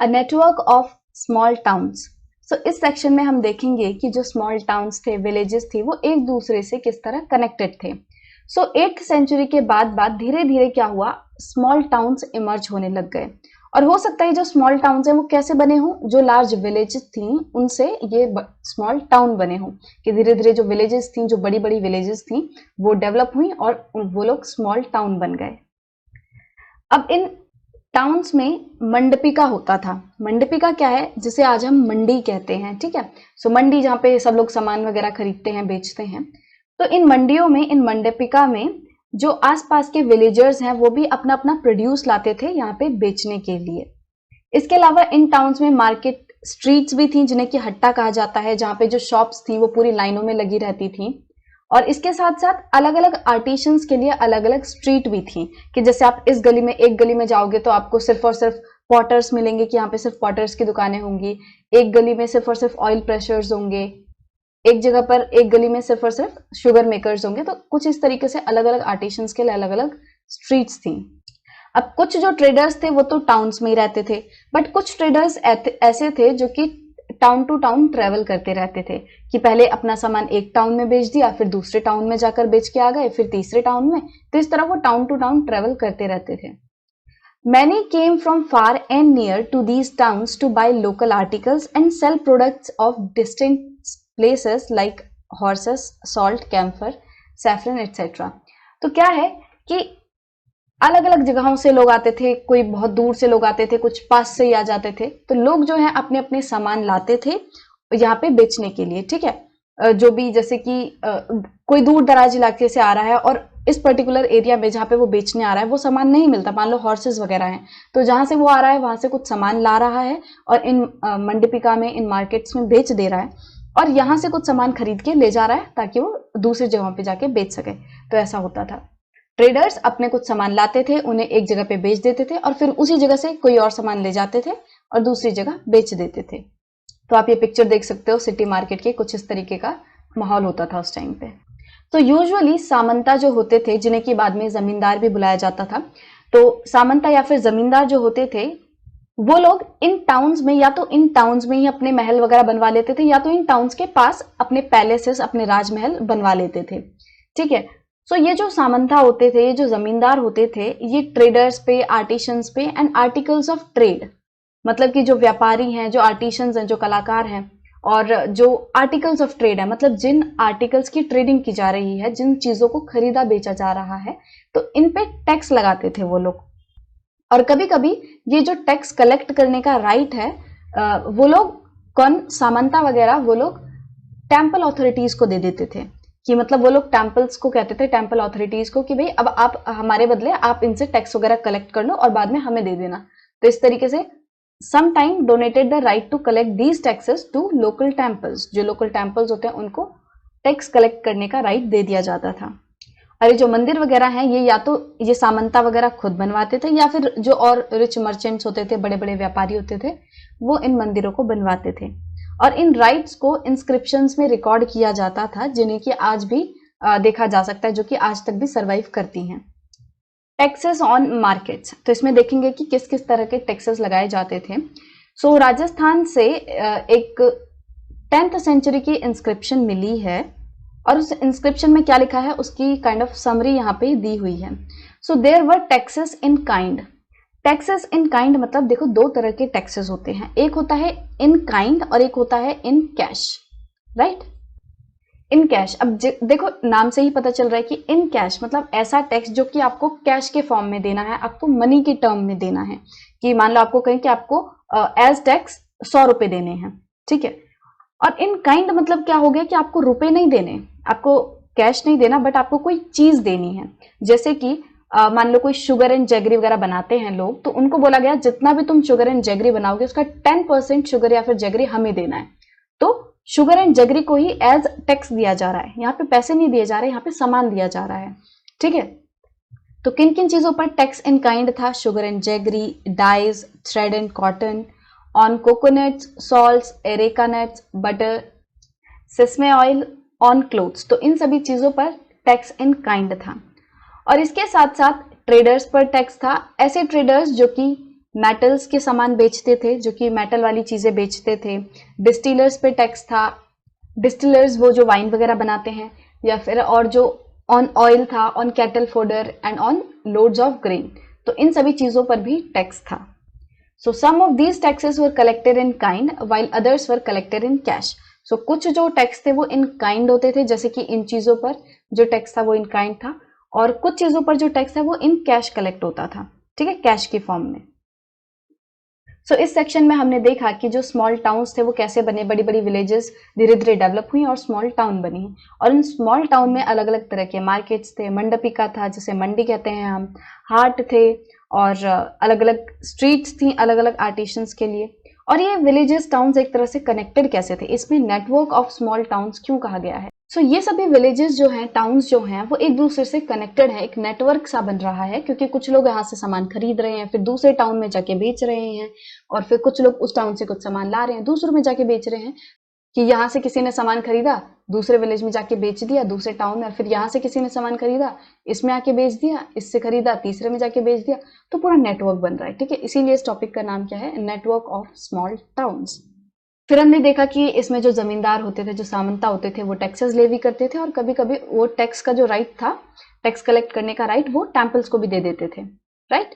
A network of small towns. So इस section में हम देखेंगे कि जो स्मॉल टाउन्स थे, विलेजेस थी, वो एक दूसरे से किस तरह कनेक्टेड थे। सो 8th सेंचुरी के बाद धीरे धीरे क्या हुआ, स्मॉल टाउन्स इमर्ज होने लग गए। और हो सकता है जो स्मॉल टाउन्स हैं वो कैसे बने हों, जो लार्ज विलेजेस थी उनसे ये स्मॉल टाउन बने हों, कि धीरे धीरे जो विलेजेस थी, जो बड़ी बड़ी विलेजेस थी, वो डेवलप हुई और वो लोग स्मॉल टाउन बन गए। अब इन टाउन्स में मंडपिका होता था। मंडपिका क्या है, जिसे आज हम मंडी कहते हैं, ठीक है। सो मंडी जहाँ पे सब लोग सामान वगैरह खरीदते हैं, बेचते हैं। तो इन मंडियों में, इन मंडपिका में जो आसपास के विलेजर्स हैं वो भी अपना अपना प्रोड्यूस लाते थे यहाँ पे बेचने के लिए। इसके अलावा इन टाउन्स में मार्केट स्ट्रीट्स भी थी, जिन्हें कि हट्टा कहा जाता है, जहाँ पे जो शॉप्स थी वो पूरी लाइनों में लगी रहती थी। और इसके साथ साथ अलग अलग आर्टिशंस के लिए अलग अलग स्ट्रीट भी थी, कि जैसे आप इस गली में, एक गली में जाओगे तो आपको सिर्फ और सिर्फ पॉटर्स मिलेंगे, कि यहाँ पे सिर्फ पॉटर्स की दुकानें होंगी। एक गली में सिर्फ और सिर्फ ऑयल प्रेशर्स होंगे, एक जगह पर एक गली में सिर्फ और सिर्फ शुगर मेकर्स होंगे। तो कुछ इस तरीके से अलग अलग आर्टिशंस के लिए अलग अलग स्ट्रीट्स थी। अब कुछ जो ट्रेडर्स थे वो तो टाउन्स में ही रहते थे, बट कुछ ट्रेडर्स ऐसे थे जो कि टाउन टू टाउन ट्रेवल करते रहते थे, कि पहले अपना सामान एक टाउन में बेच दिया, फिर दूसरे टाउन में जाकर बेच के आ गए, फिर तीसरे टाउन में। तो इस तरह वो टाउन टू टाउन ट्रेवल करते रहते थे। Many came from far and near to these towns to buy local articles and sell products of distant places like horses, salt, camphor, saffron, etc. तो क्या है कि अलग अलग जगहों से लोग आते थे, कोई बहुत दूर से लोग आते थे, कुछ पास से ही आ जाते थे। तो लोग जो है अपने अपने सामान लाते थे यहाँ पे बेचने के लिए, ठीक है। जो भी, जैसे कि कोई दूर दराज इलाके से आ रहा है और इस पर्टिकुलर एरिया में जहाँ पे वो बेचने आ रहा है वो सामान नहीं मिलता, मान लो हॉर्सेस वगैरह हैं, तो जहां से वो आ रहा है वहां से कुछ सामान ला रहा है और इन मंडपिका में, इन मार्केट्स में बेच दे रहा है, और यहाँ से कुछ सामान खरीद के ले जा रहा है ताकि वो दूसरी जगहों पे जाके बेच सके। तो ऐसा होता था। ट्रेडर्स अपने कुछ सामान लाते थे, उन्हें एक जगह पे बेच देते थे, और फिर उसी जगह से कोई और सामान ले जाते थे और दूसरी जगह बेच देते थे। तो आप ये पिक्चर देख सकते हो, सिटी मार्केट के कुछ इस तरीके का माहौल होता था उस टाइम पे। तो यूजुअली सामंता जो होते थे, जिन्हें कि बाद में जमींदार भी बुलाया जाता था, तो सामंता या फिर जमींदार जो होते थे वो लोग इन टाउन्स में, या तो इन टाउन्स में ही अपने महल वगैरह बनवा लेते थे, या तो इन टाउन्स के पास अपने पैलेसेस, अपने राजमहल बनवा लेते थे, ठीक है। सो ये जो सामंता होते थे, ये जो जमींदार होते थे, ये ट्रेडर्स पे, आर्टिशंस पे एंड आर्टिकल्स ऑफ ट्रेड, मतलब कि जो व्यापारी हैं, जो आर्टिशंस हैं, जो कलाकार हैं, और जो आर्टिकल्स ऑफ ट्रेड है, मतलब जिन आर्टिकल्स की ट्रेडिंग की जा रही है, जिन चीजों को खरीदा बेचा जा रहा है, तो इन पे टैक्स लगाते थे वो लोग। और कभी कभी ये जो टैक्स कलेक्ट करने का राइट है, वो लोग कौन, सामंता वगैरह, वो लोग टेम्पल अथॉरिटीज को दे देते थे, कि मतलब वो लोग टेम्पल्स को कहते थे, टेम्पल अथॉरिटीज को, कि भाई अब आप हमारे बदले आप इनसे टैक्स वगैरह कलेक्ट कर लो और बाद में हमें दे देना। तो इस तरीके से sometime donated the right to collect these taxes to local temples। जो लोकल टेम्पल्स होते हैं उनको टैक्स कलेक्ट करने का राइट दे दिया जाता था। और ये जो मंदिर वगैरह हैं, ये या तो ये सामंता वगैरह खुद बनवाते थे, या फिर जो और रिच मर्चेंट्स होते थे, बड़े बड़े व्यापारी होते थे, वो इन मंदिरों को बनवाते थे। और इन राइट्स को इंस्क्रिप्शंस में रिकॉर्ड किया जाता था, जिन्हें कि आज भी देखा जा सकता है, जो कि आज तक भी सर्वाइव करती हैं। टैक्सेस ऑन मार्केट्स, तो इसमें देखेंगे कि किस किस तरह के टैक्सेस लगाए जाते थे। सो राजस्थान से एक 10th सेंचुरी की इंस्क्रिप्शन मिली है, और उस इंस्क्रिप्शन में क्या लिखा है उसकी काइंड ऑफ समरी यहाँ पे दी हुई है। So there were taxes in kind. Taxes in kind मतलब देखो, दो तरह के टैक्सेस होते हैं, एक होता है इन काइंड और एक होता है in cash, right. In cash, अब देखो नाम से ही पता चल रहा है कि इन कैश मतलब ऐसा टैक्स जो कि आपको कैश के फॉर्म में देना है, आपको मनी के टर्म में देना है। कि मान लो आपको कहें कि आपको एज टैक्स 100 रुपए देने हैं, ठीक है। और इन काइंड मतलब क्या हो गया कि आपको रुपए नहीं देने, आपको कैश नहीं देना, बट आपको कोई चीज देनी है। जैसे कि मान लो कोई शुगर एंड जैगरी वगैरह बनाते हैं लोग, तो उनको बोला गया जितना भी तुम शुगर एंड जैगरी बनाओगे उसका 10% शुगर या फिर जैगरी हमें देना है। तो शुगर एंड जैगरी को ही एज टैक्स दिया जा रहा है, यहाँ पे पैसे नहीं दिए जा रहे, यहाँ पे सामान दिया जा रहा है, ठीक है। तो किन किन चीजों पर टैक्स इन काइंड था? Sugar and jaggery, dyes, thread and cotton, on coconuts, salts, areca nuts, butter, sesame oil, on clothes. तो इन सभी चीजों पर टैक्स इन काइंड था। और इसके साथ साथ ट्रेडर्स पर टैक्स था। ऐसे ट्रेडर्स जो कि मेटल्स के सामान बेचते थे, जो कि मेटल वाली चीजें बेचते थे। डिस्टिलर्स पे टैक्स था, डिस्टिलर्स वो जो वाइन वगैरह बनाते हैं, या फिर और जो ऑन ऑयल था, on cattle fodder and on loads of grain, तो इन सभी चीजों पर भी टैक्स था। So some of these taxes were collected in kind while others were collected in cash. So कुछ जो टैक्स थे वो इन काइंड होते थे, जैसे कि इन चीजों पर जो टैक्स था वो इन काइंड था, और कुछ चीजों पर जो टैक्स था वो इन कैश कलेक्ट होता था, ठीक है, कैश की फॉर्म में। सो इस सेक्शन में हमने देखा कि जो स्मॉल टाउन्स थे वो कैसे बने, बड़ी बड़ी विलेजेस धीरे धीरे डेवलप हुई और स्मॉल टाउन बनी, और इन स्मॉल टाउन में अलग अलग तरह के मार्केट्स थे, मंडपिका था जिसे मंडी कहते हैं हम, हाट थे, और अलग अलग स्ट्रीट्स थी अलग अलग आर्टिशंस के लिए। और ये विलेजेस टाउन्स एक तरह से कनेक्टेड कैसे थे, इसमें नेटवर्क ऑफ स्मॉल टाउन्स क्यों कहा गया है। सो ये सभी विलेजेस जो हैं, टाउन्स जो हैं, वो एक दूसरे से कनेक्टेड है, एक नेटवर्क सा बन रहा है, क्योंकि कुछ लोग यहाँ से सामान खरीद रहे हैं, फिर दूसरे टाउन में जाके बेच रहे हैं, और फिर कुछ लोग उस टाउन से कुछ सामान ला रहे हैं, दूसरों में जाके बेच रहे हैं, कि यहाँ से किसी ने सामान खरीदा, दूसरे विलेज में जाके बेच दिया, दूसरे टाउन में, और फिर यहाँ से किसी ने सामान खरीदा, इसमें आके बेच दिया, इससे खरीदा, तीसरे में जाके बेच दिया, तो पूरा नेटवर्क बन रहा है, ठीक है। इसीलिए इस टॉपिक का नाम क्या है, नेटवर्क ऑफ स्मॉल टाउन्स। फिर हमने देखा कि इसमें जो जमींदार होते थे, जो सामंता होते थे, वो टैक्सेस लेवी करते थे, और कभी कभी वो टैक्स का जो राइट था, टैक्स कलेक्ट करने का राइट, वो टेम्पल्स को भी दे देते थे, राइट।